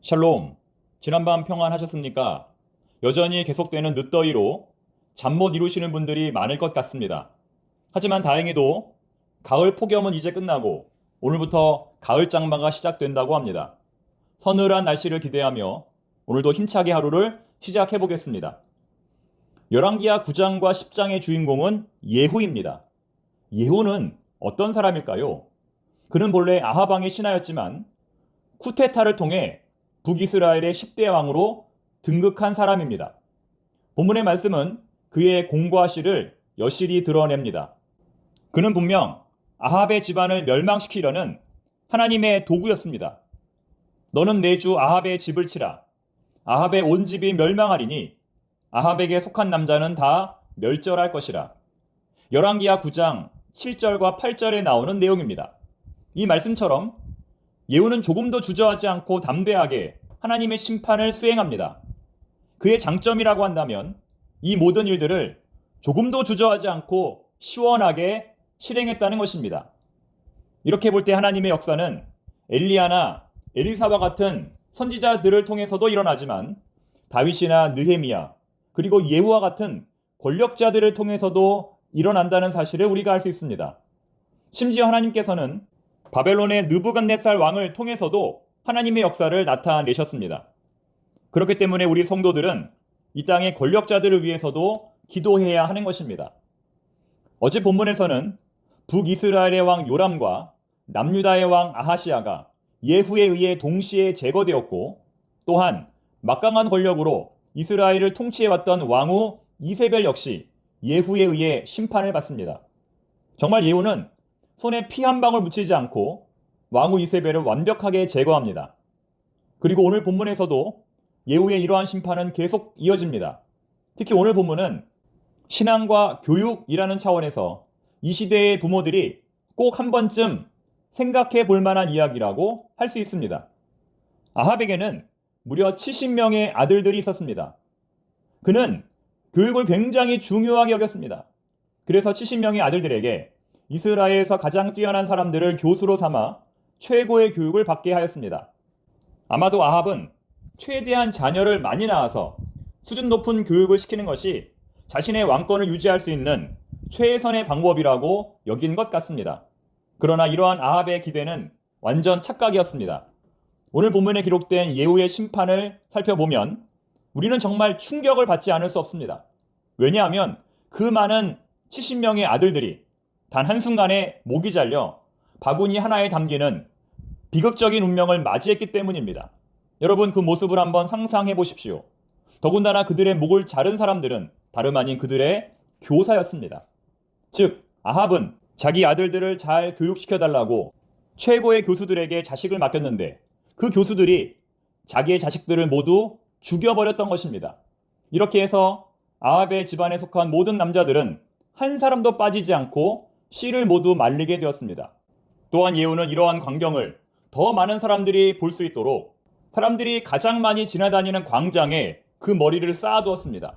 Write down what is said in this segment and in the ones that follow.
샬롬, 지난밤 평안하셨습니까? 여전히 계속되는 늦더위로 잠 못 이루시는 분들이 많을 것 같습니다. 하지만 다행히도 가을 폭염은 이제 끝나고 오늘부터 가을 장마가 시작된다고 합니다. 서늘한 날씨를 기대하며 오늘도 힘차게 하루를 시작해 보겠습니다. 열왕기하 9장과 10장의 주인공은 예후입니다. 예후는 어떤 사람일까요? 그는 본래 아합 왕의 신하였지만 쿠데타를 통해 북이스라엘의 10대 왕으로 등극한 사람입니다. 본문의 말씀은 그의 공과 실을 여실히 드러냅니다. 그는 분명 아합의 집안을 멸망시키려는 하나님의 도구였습니다. 너는 내 주 아합의 집을 치라. 아합의 온 집이 멸망하리니 아합에게 속한 남자는 다 멸절할 것이라. 열왕기하 9장 7절과 8절에 나오는 내용입니다. 이 말씀처럼 예후는 조금도 주저하지 않고 담대하게 하나님의 심판을 수행합니다. 그의 장점이라고 한다면 이 모든 일들을 조금도 주저하지 않고 시원하게 실행했다는 것입니다. 이렇게 볼 때 하나님의 역사는 엘리야나 엘리사와 같은 선지자들을 통해서도 일어나지만 다윗이나 느헤미야 그리고 예후와 같은 권력자들을 통해서도 일어난다는 사실을 우리가 알 수 있습니다. 심지어 하나님께서는 바벨론의 느부갓네살 왕을 통해서도 하나님의 역사를 나타내셨습니다. 그렇기 때문에 우리 성도들은 이 땅의 권력자들을 위해서도 기도해야 하는 것입니다. 어제 본문에서는 북이스라엘의 왕 요람과 남유다의 왕 아하시아가 예후에 의해 동시에 제거되었고, 또한 막강한 권력으로 이스라엘을 통치해왔던 왕후 이세벨 역시 예후에 의해 심판을 받습니다. 정말 예후는 손에 피 한 방울 묻히지 않고 왕후 이세벨을 완벽하게 제거합니다. 그리고 오늘 본문에서도 예후의 이러한 심판은 계속 이어집니다. 특히 오늘 본문은 신앙과 교육이라는 차원에서 이 시대의 부모들이 꼭 한 번쯤 생각해 볼 만한 이야기라고 할 수 있습니다. 아합에게는 무려 70명의 아들들이 있었습니다. 그는 교육을 굉장히 중요하게 여겼습니다. 그래서 70명의 아들들에게 이스라엘에서 가장 뛰어난 사람들을 교수로 삼아 최고의 교육을 받게 하였습니다. 아마도 아합은 최대한 자녀를 많이 낳아서 수준 높은 교육을 시키는 것이 자신의 왕권을 유지할 수 있는 최선의 방법이라고 여긴 것 같습니다. 그러나 이러한 아합의 기대는 완전 착각이었습니다. 오늘 본문에 기록된 예후의 심판을 살펴보면 우리는 정말 충격을 받지 않을 수 없습니다. 왜냐하면 그 많은 70명의 아들들이 단 한순간에 목이 잘려 바구니 하나에 담기는 비극적인 운명을 맞이했기 때문입니다. 여러분, 그 모습을 한번 상상해 보십시오. 더군다나 그들의 목을 자른 사람들은 다름 아닌 그들의 교사였습니다. 즉, 아합은 자기 아들들을 잘 교육시켜달라고 최고의 교수들에게 자식을 맡겼는데 그 교수들이 자기의 자식들을 모두 죽여버렸던 것입니다. 이렇게 해서 아합의 집안에 속한 모든 남자들은 한 사람도 빠지지 않고 씨를 모두 말리게 되었습니다. 또한 예후는 이러한 광경을 더 많은 사람들이 볼 수 있도록 사람들이 가장 많이 지나다니는 광장에 그 머리를 쌓아두었습니다.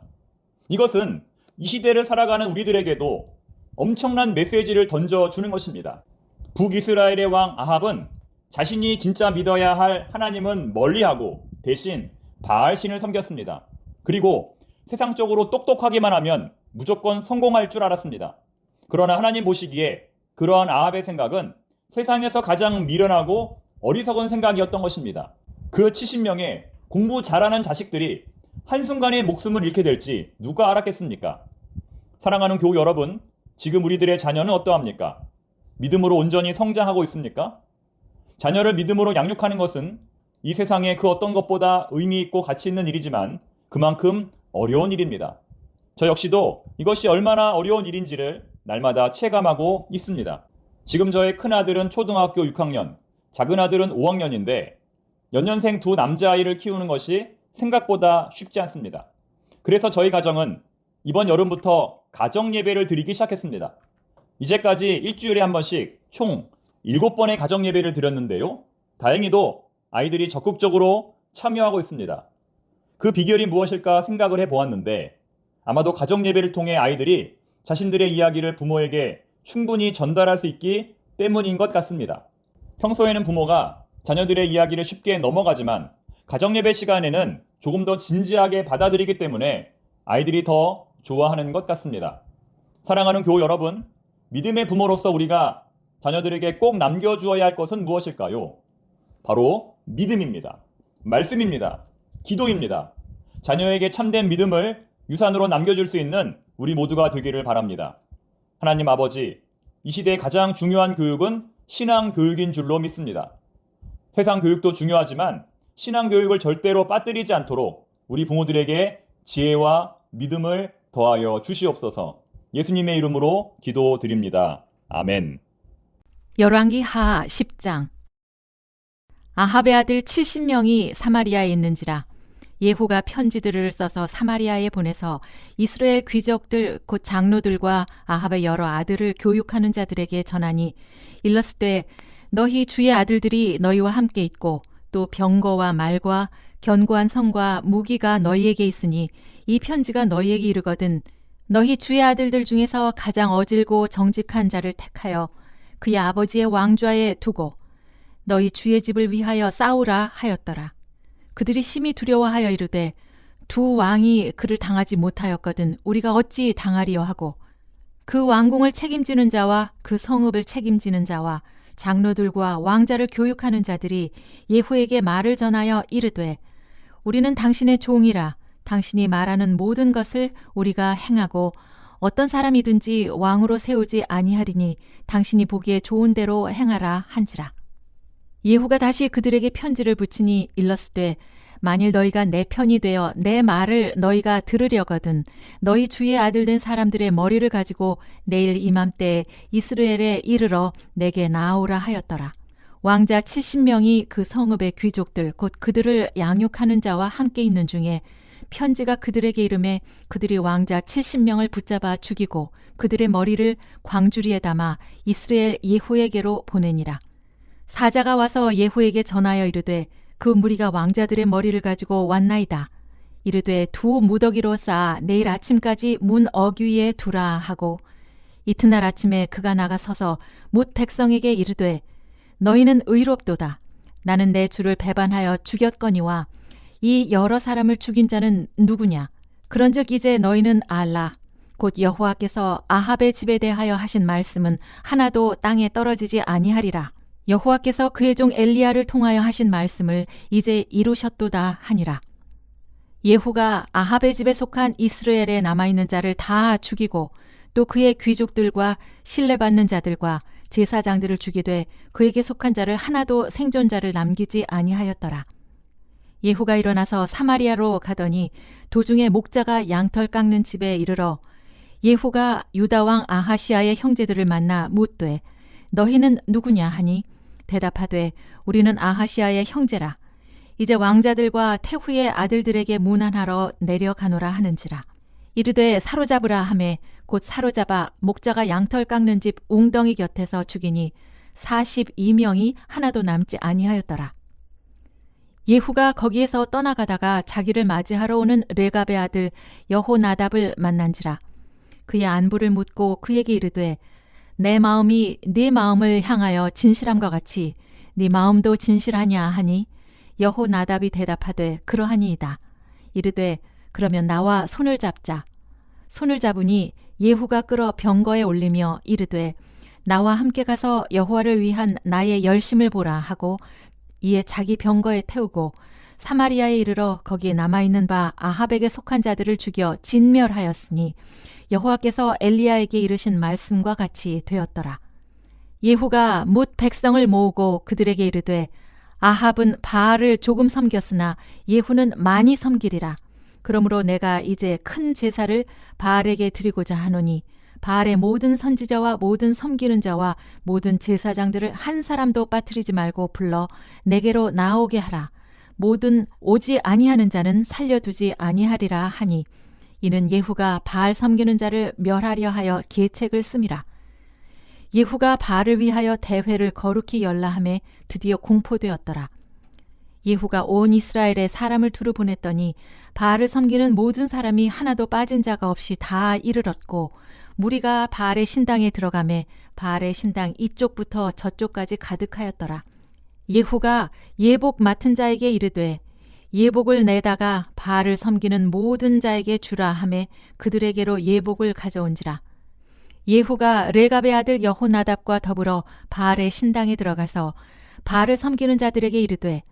이것은 이 시대를 살아가는 우리들에게도 엄청난 메시지를 던져주는 것입니다. 북이스라엘의 왕 아합은 자신이 진짜 믿어야 할 하나님은 멀리하고 대신 바알신을 섬겼습니다. 그리고 세상적으로 똑똑하기만 하면 무조건 성공할 줄 알았습니다. 그러나 하나님 보시기에 그러한 아합의 생각은 세상에서 가장 미련하고 어리석은 생각이었던 것입니다. 그 70명의 공부 잘하는 자식들이 한순간에 목숨을 잃게 될지 누가 알았겠습니까? 사랑하는 교우 여러분, 지금 우리들의 자녀는 어떠합니까? 믿음으로 온전히 성장하고 있습니까? 자녀를 믿음으로 양육하는 것은 이 세상에 그 어떤 것보다 의미 있고 가치 있는 일이지만 그만큼 어려운 일입니다. 저 역시도 이것이 얼마나 어려운 일인지를 날마다 체감하고 있습니다. 지금 저의 큰아들은 초등학교 6학년, 작은아들은 5학년인데 연년생 두 남자아이를 키우는 것이 생각보다 쉽지 않습니다. 그래서 저희 가정은 이번 여름부터 가정예배를 드리기 시작했습니다. 이제까지 일주일에 한 번씩 총 7번의 가정예배를 드렸는데요. 다행히도 아이들이 적극적으로 참여하고 있습니다. 그 비결이 무엇일까 생각을 해보았는데 아마도 가정예배를 통해 아이들이 자신들의 이야기를 부모에게 충분히 전달할 수 있기 때문인 것 같습니다. 평소에는 부모가 자녀들의 이야기를 쉽게 넘어가지만 가정예배 시간에는 조금 더 진지하게 받아들이기 때문에 아이들이 더 좋아하는 것 같습니다. 사랑하는 교우 여러분, 믿음의 부모로서 우리가 자녀들에게 꼭 남겨주어야 할 것은 무엇일까요? 바로 믿음입니다. 말씀입니다. 기도입니다. 자녀에게 참된 믿음을 유산으로 남겨줄 수 있는 우리 모두가 되기를 바랍니다. 하나님 아버지, 이 시대의 가장 중요한 교육은 신앙 교육인 줄로 믿습니다. 세상 교육도 중요하지만 신앙 교육을 절대로 빠뜨리지 않도록 우리 부모들에게 지혜와 믿음을 더하여 주시옵소서. 예수님의 이름으로 기도드립니다. 아멘. 열왕기하 10장. 아합의 아들 70명이 사마리아에 있는지라 예후가 편지들을 써서 사마리아에 보내서 이스라엘 귀족들 곧 장로들과 아합의 여러 아들을 교육하는 자들에게 전하니 일러스되 너희 주의 아들들이 너희와 함께 있고 또 병거와 말과 견고한 성과 무기가 너희에게 있으니 이 편지가 너희에게 이르거든 너희 주의 아들들 중에서 가장 어질고 정직한 자를 택하여 그의 아버지의 왕좌에 두고 너희 주의 집을 위하여 싸우라 하였더라. 그들이 심히 두려워하여 이르되 두 왕이 그를 당하지 못하였거든 우리가 어찌 당하리요 하고 그 왕궁을 책임지는 자와 그 성읍을 책임지는 자와 장로들과 왕자를 교육하는 자들이 예후에게 말을 전하여 이르되 우리는 당신의 종이라 당신이 말하는 모든 것을 우리가 행하고 어떤 사람이든지 왕으로 세우지 아니하리니 당신이 보기에 좋은 대로 행하라 한지라. 예후가 다시 그들에게 편지를 붙이니 일러스되 만일 너희가 내 편이 되어 내 말을 너희가 들으려거든 너희 주의 아들 된 사람들의 머리를 가지고 내일 이맘때에 이스라엘에 이르러 내게 나아오라 하였더라. 왕자 70명이 그 성읍의 귀족들 곧 그들을 양육하는 자와 함께 있는 중에 편지가 그들에게 이르매 그들이 왕자 70명을 붙잡아 죽이고 그들의 머리를 광주리에 담아 이스라엘 예후에게로 보내니라. 사자가 와서 예후에게 전하여 이르되 그 무리가 왕자들의 머리를 가지고 왔나이다. 이르되 두 무더기로 쌓아 내일 아침까지 문 어귀에 두라 하고 이튿날 아침에 그가 나가 서서 뭇 백성에게 이르되 너희는 의롭도다. 나는 내 주를 배반하여 죽였거니와 이 여러 사람을 죽인 자는 누구냐? 그런즉 이제 너희는 알라. 곧 여호와께서 아합의 집에 대하여 하신 말씀은 하나도 땅에 떨어지지 아니하리라. 여호와께서 그의 종 엘리야를 통하여 하신 말씀을 이제 이루셨도다 하니라. 예후가 아합의 집에 속한 이스라엘에 남아있는 자를 다 죽이고 또 그의 귀족들과 신뢰받는 자들과 제사장들을 죽이되 그에게 속한 자를 하나도 생존자를 남기지 아니하였더라. 예후가 일어나서 사마리아로 가더니 도중에 목자가 양털 깎는 집에 이르러 예후가 유다왕 아하시아의 형제들을 만나 묻되 너희는 누구냐 하니 대답하되 우리는 아하시아의 형제라. 이제 왕자들과 태후의 아들들에게 문안하러 내려가노라 하는지라. 이르되 사로잡으라 하매 곧 사로잡아 목자가 양털 깎는 집 웅덩이 곁에서 죽이니 42명이 하나도 남지 아니하였더라. 예후가 거기에서 떠나가다가 자기를 맞이하러 오는 레갑의 아들 여호나답을 만난지라. 그의 안부를 묻고 그에게 이르되 내 마음이 네 마음을 향하여 진실함과 같이 네 마음도 진실하냐 하니 여호나답이 대답하되 그러하니이다. 이르되 그러면 나와 손을 잡자. 손을 잡으니 예후가 끌어 병거에 올리며 이르되 나와 함께 가서 여호와를 위한 나의 열심을 보라 하고 이에 자기 병거에 태우고 사마리아에 이르러 거기에 남아있는 바 아합에게 속한 자들을 죽여 진멸하였으니 여호와께서 엘리야에게 이르신 말씀과 같이 되었더라. 예후가 뭇 백성을 모으고 그들에게 이르되 아합은 바알을 조금 섬겼으나 예후는 많이 섬기리라. 그러므로 내가 이제 큰 제사를 바알에게 드리고자 하노니 바알의 모든 선지자와 모든 섬기는 자와 모든 제사장들을 한 사람도 빠뜨리지 말고 불러 내게로 나오게 하라. 모든 오지 아니하는 자는 살려두지 아니하리라 하니 이는 예후가 바알 섬기는 자를 멸하려 하여 계책을 씀이라. 예후가 바알을 위하여 대회를 거룩히 열라 하매 드디어 공포되었더라. 예후가 온 이스라엘에 사람을 두루 보냈더니 바알을 섬기는 모든 사람이 하나도 빠진 자가 없이 다 이르렀고 무리가 바알의 신당에 들어가매 바알의 신당 이쪽부터 저쪽까지 가득하였더라. 예후가 예복 맡은 자에게 이르되 예복을 내다가 바알을 섬기는 모든 자에게 주라 하매 그들에게로 예복을 가져온지라. 예후가 레갑의 아들 여호나답과 더불어 바알의 신당에 들어가서 바알을 섬기는 자들에게 이르되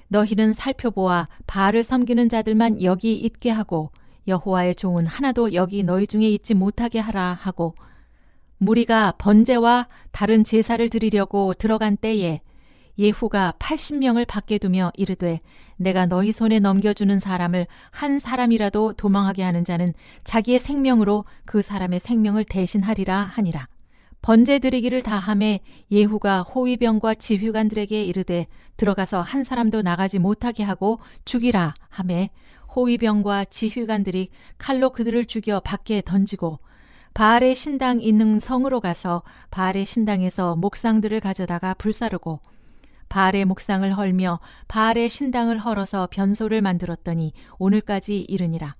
너희는 살펴보아 바알을 섬기는 자들만 여기 있게 하고 여호와의 종은 하나도 여기 너희 중에 있지 못하게 하라 하고, 무리가 번제와 다른 제사를 드리려고 들어간 때에 예후가 80명을 밖에 두며 이르되 내가 너희 손에 넘겨주는 사람을 한 사람이라도 도망하게 하는 자는 자기의 생명으로 그 사람의 생명을 대신하리라 하니라. 번제 드리기를 다하매 예후가 호위병과 지휘관들에게 이르되 들어가서 한 사람도 나가지 못하게 하고 죽이라 하매 호위병과 지휘관들이 칼로 그들을 죽여 밖에 던지고 바알의 신당 있는 성으로 가서 바알의 신당에서 목상들을 가져다가 불사르고 바알의 목상을 헐며 바알의 신당을 헐어서 변소를 만들었더니 오늘까지 이르니라.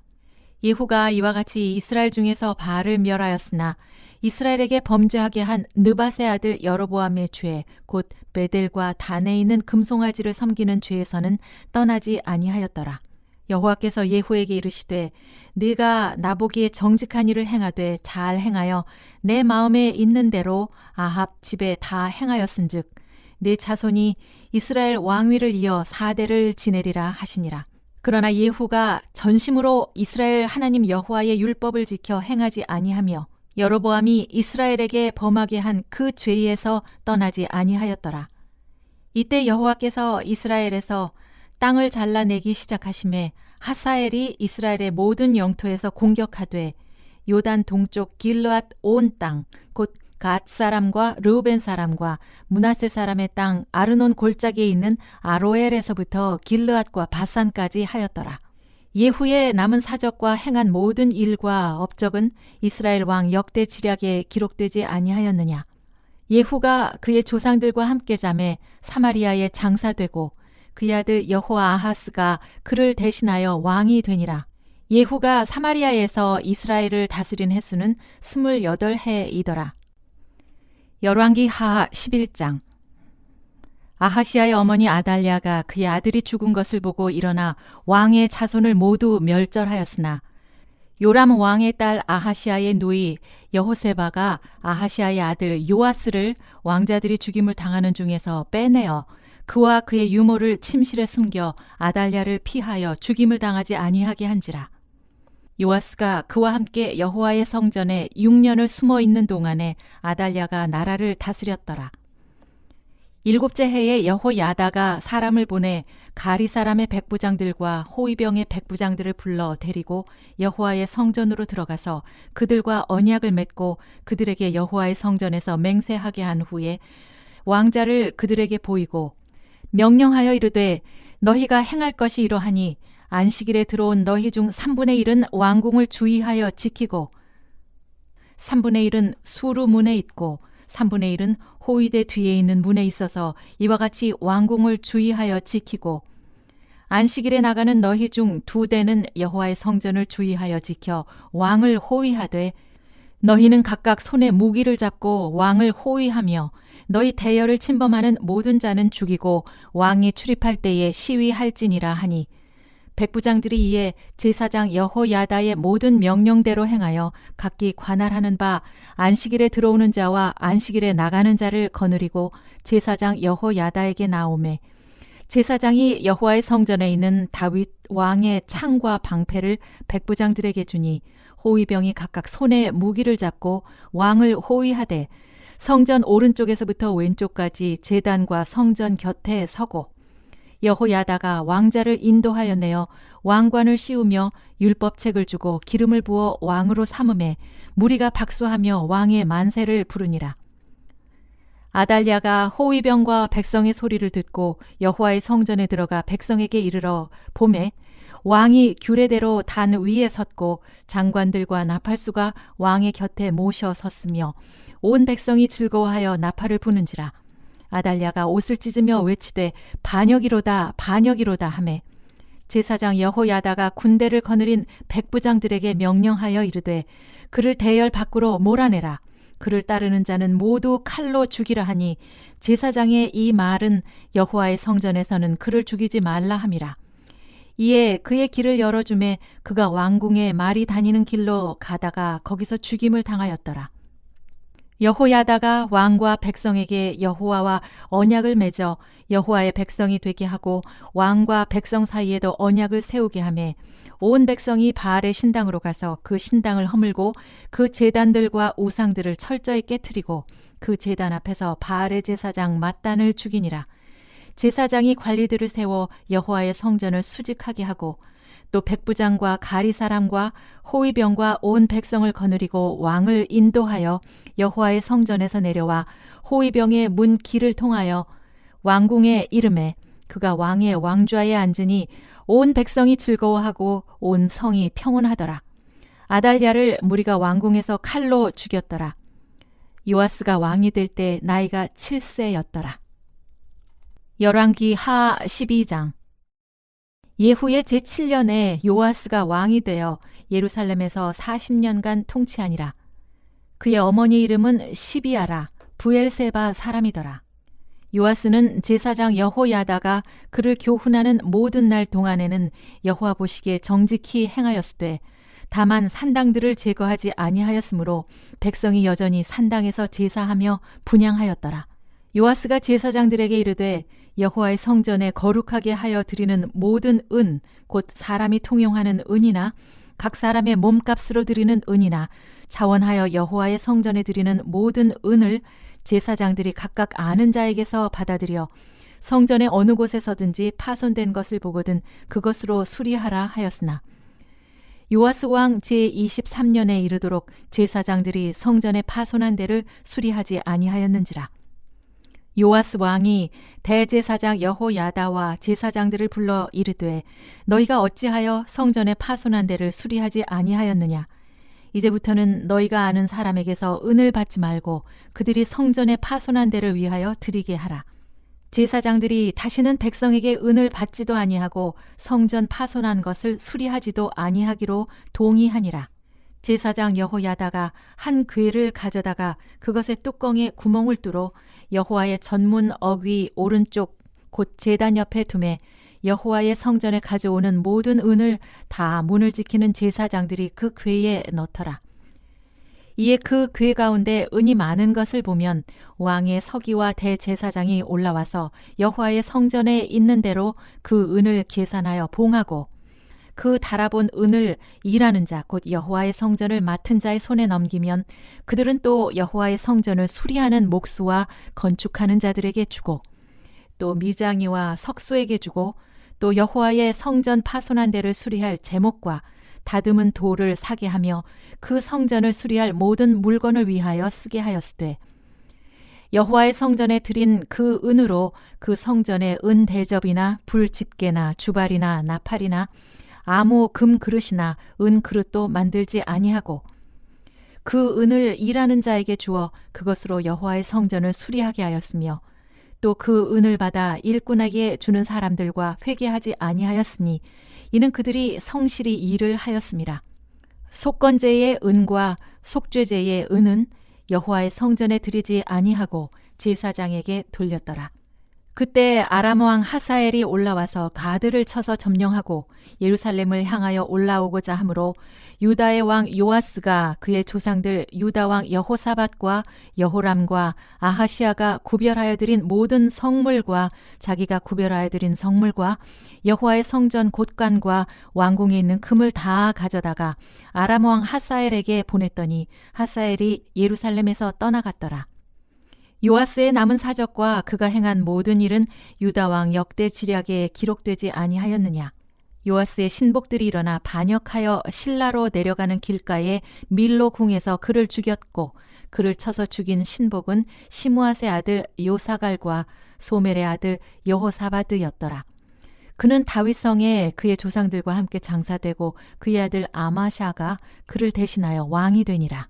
예후가 이와 같이 이스라엘 중에서 바알을 멸하였으나 이스라엘에게 범죄하게 한 느밧의 아들 여로보암의 죄 곧 베델과 단에 있는 금송아지를 섬기는 죄에서는 떠나지 아니하였더라. 여호와께서 예후에게 이르시되 네가 나보기에 정직한 일을 행하되 잘 행하여 내 마음에 있는 대로 아합 집에 다 행하였은즉 네 자손이 이스라엘 왕위를 이어 4대를 지내리라 하시니라. 그러나 예후가 전심으로 이스라엘 하나님 여호와의 율법을 지켜 행하지 아니하며 여로보암이 이스라엘에게 범하게 한 그 죄에서 떠나지 아니하였더라. 이때 여호와께서 이스라엘에서 땅을 잘라내기 시작하심에 하사엘이 이스라엘의 모든 영토에서 공격하되 요단 동쪽 길르앗 온 땅 곧 갓 사람과 르우벤 사람과 므낫세 사람의 땅 아르논 골짜기에 있는 아로엘에서부터 길르앗과 바산까지 하였더라. 예후의 남은 사적과 행한 모든 일과 업적은 이스라엘 왕 역대 지략에 기록되지 아니하였느냐. 예후가 그의 조상들과 함께 잠에 사마리아에 장사되고 그의 아들 여호아하스가 그를 대신하여 왕이 되니라. 예후가 사마리아에서 이스라엘을 다스린 횟수는 28해이더라. 열왕기 하하 11장. 아하시아의 어머니 아달랴가 그의 아들이 죽은 것을 보고 일어나 왕의 자손을 모두 멸절하였으나 요람 왕의 딸 아하시아의 누이 여호세바가 아하시아의 아들 요아스를 왕자들이 죽임을 당하는 중에서 빼내어 그와 그의 유모를 침실에 숨겨 아달랴를 피하여 죽임을 당하지 아니하게 한지라. 요아스가 그와 함께 여호와의 성전에 6년을 숨어 있는 동안에 아달랴가 나라를 다스렸더라. 7째 해에 여호야다가 사람을 보내 가리 사람의 백부장들과 호위병의 백부장들을 불러 데리고 여호와의 성전으로 들어가서 그들과 언약을 맺고 그들에게 여호와의 성전에서 맹세하게 한 후에 왕자를 그들에게 보이고 명령하여 이르되 너희가 행할 것이 이러하니 안식일에 들어온 너희 중 3분의 1은 왕궁을 주의하여 지키고 3분의 1은 수루 문에 있고 3분의 1은 호위대 뒤에 있는 문에 있어서 이와 같이 왕궁을 주의하여 지키고 안식일에 나가는 너희 중 2대는 여호와의 성전을 주의하여 지켜 왕을 호위하되 너희는 각각 손에 무기를 잡고 왕을 호위하며 너희 대열을 침범하는 모든 자는 죽이고 왕이 출입할 때에 시위할지니라 하니 백부장들이 이에 제사장 여호야다의 모든 명령대로 행하여 각기 관할하는 바 안식일에 들어오는 자와 안식일에 나가는 자를 거느리고 제사장 여호야다에게 나오매 제사장이 여호와의 성전에 있는 다윗 왕의 창과 방패를 백부장들에게 주니 호위병이 각각 손에 무기를 잡고 왕을 호위하되 성전 오른쪽에서부터 왼쪽까지 제단과 성전 곁에 서고 여호야다가 왕자를 인도하여 내어 왕관을 씌우며 율법책을 주고 기름을 부어 왕으로 삼음에 무리가 박수하며 왕의 만세를 부르니라. 아달랴가 호위병과 백성의 소리를 듣고 여호와의 성전에 들어가 백성에게 이르러 보매 왕이 규례대로 단 위에 섰고 장관들과 나팔수가 왕의 곁에 모셔 섰으며 온 백성이 즐거워하여 나팔을 부는지라. 아달랴가 옷을 찢으며 외치되 반역이로다 반역이로다 하매 제사장 여호야다가 군대를 거느린 백부장들에게 명령하여 이르되 그를 대열 밖으로 몰아내라. 그를 따르는 자는 모두 칼로 죽이라 하니 제사장의 이 말은 여호와의 성전에서는 그를 죽이지 말라 함이라. 이에 그의 길을 열어주매 그가 왕궁에 말이 다니는 길로 가다가 거기서 죽임을 당하였더라. 여호야다가 왕과 백성에게 여호와와 언약을 맺어 여호와의 백성이 되게 하고 왕과 백성 사이에도 언약을 세우게 하매 온 백성이 바알의 신당으로 가서 그 신당을 허물고 그 제단들과 우상들을 철저히 깨뜨리고 그 제단 앞에서 바알의 제사장 맏단을 죽이니라. 제사장이 관리들을 세워 여호와의 성전을 수직하게 하고 또 백부장과 가리 사람과 호위병과 온 백성을 거느리고 왕을 인도하여 여호와의 성전에서 내려와 호위병의 문 길을 통하여 왕궁에 이르매 그가 왕의 왕좌에 앉으니 온 백성이 즐거워하고 온 성이 평온하더라. 아달랴를 무리가 왕궁에서 칼로 죽였더라. 요아스가 왕이 될 때 나이가 7세였더라. 열왕기 하 12장. 예후의 제7년에 요아스가 왕이 되어 예루살렘에서 40년간 통치하니라. 그의 어머니 이름은 시비아라 브엘세바 사람이더라. 요아스는 제사장 여호야다가 그를 교훈하는 모든 날 동안에는 여호와 보시기에 정직히 행하였으되 다만 산당들을 제거하지 아니하였으므로 백성이 여전히 산당에서 제사하며 분향하였더라. 요아스가 제사장들에게 이르되 여호와의 성전에 거룩하게 하여 드리는 모든 은, 곧 사람이 통용하는 은이나 각 사람의 몸값으로 드리는 은이나 자원하여 여호와의 성전에 드리는 모든 은을 제사장들이 각각 아는 자에게서 받아들여 성전의 어느 곳에서든지 파손된 것을 보거든 그것으로 수리하라 하였으나 요아스 왕 제23년에 이르도록 제사장들이 성전의 파손한 데를 수리하지 아니하였는지라. 요아스 왕이 대제사장 여호야다와 제사장들을 불러 이르되 너희가 어찌하여 성전의 파손한 데를 수리하지 아니하였느냐. 이제부터는 너희가 아는 사람에게서 은을 받지 말고 그들이 성전의 파손한 데를 위하여 드리게 하라. 제사장들이 다시는 백성에게 은을 받지도 아니하고 성전 파손한 것을 수리하지도 아니하기로 동의하니라. 제사장 여호야다가 한 궤를 가져다가 그것의 뚜껑에 구멍을 뚫어 여호와의 전문 어귀 오른쪽 곧 제단 옆에 두매 여호와의 성전에 가져오는 모든 은을 다 문을 지키는 제사장들이 그 궤에 넣더라. 이에 그 궤 가운데 은이 많은 것을 보면 왕의 서기와 대제사장이 올라와서 여호와의 성전에 있는 대로 그 은을 계산하여 봉하고 그 달아본 은을 일하는 자 곧 여호와의 성전을 맡은 자의 손에 넘기면 그들은 또 여호와의 성전을 수리하는 목수와 건축하는 자들에게 주고 또 미장이와 석수에게 주고 또 여호와의 성전 파손한 데를 수리할 제목과 다듬은 돌을 사게 하며 그 성전을 수리할 모든 물건을 위하여 쓰게 하였으되 여호와의 성전에 드린 그 은으로 그 성전의 은 대접이나 불 집게나 주발이나 나팔이나 아무 금 그릇이나 은 그릇도 만들지 아니하고 그 은을 일하는 자에게 주어 그것으로 여호와의 성전을 수리하게 하였으며 또 그 은을 받아 일꾼에게 주는 사람들과 회개하지 아니하였으니 이는 그들이 성실히 일을 하였음이라. 속건제의 은과 속죄제의 은은 여호와의 성전에 드리지 아니하고 제사장에게 돌렸더라. 그때 아람 왕 하사엘이 올라와서 가드를 쳐서 점령하고 예루살렘을 향하여 올라오고자 하므로 유다의 왕 요아스가 그의 조상들 유다 왕 여호사밧과 여호람과 아하시아가 구별하여 드린 모든 성물과 자기가 구별하여 드린 성물과 여호와의 성전 곳간과 왕궁에 있는 금을 다 가져다가 아람 왕 하사엘에게 보냈더니 하사엘이 예루살렘에서 떠나갔더라. 요아스의 남은 사적과 그가 행한 모든 일은 유다 왕 역대 지략에 기록되지 아니하였느냐. 요아스의 신복들이 일어나 반역하여 실라로 내려가는 길가에 밀로 궁에서 그를 죽였고 그를 쳐서 죽인 신복은 시므앗의 아들 요사갈과 소멜의 아들 여호사바드였더라. 그는 다윗성에 그의 조상들과 함께 장사되고 그의 아들 아마샤가 그를 대신하여 왕이 되니라.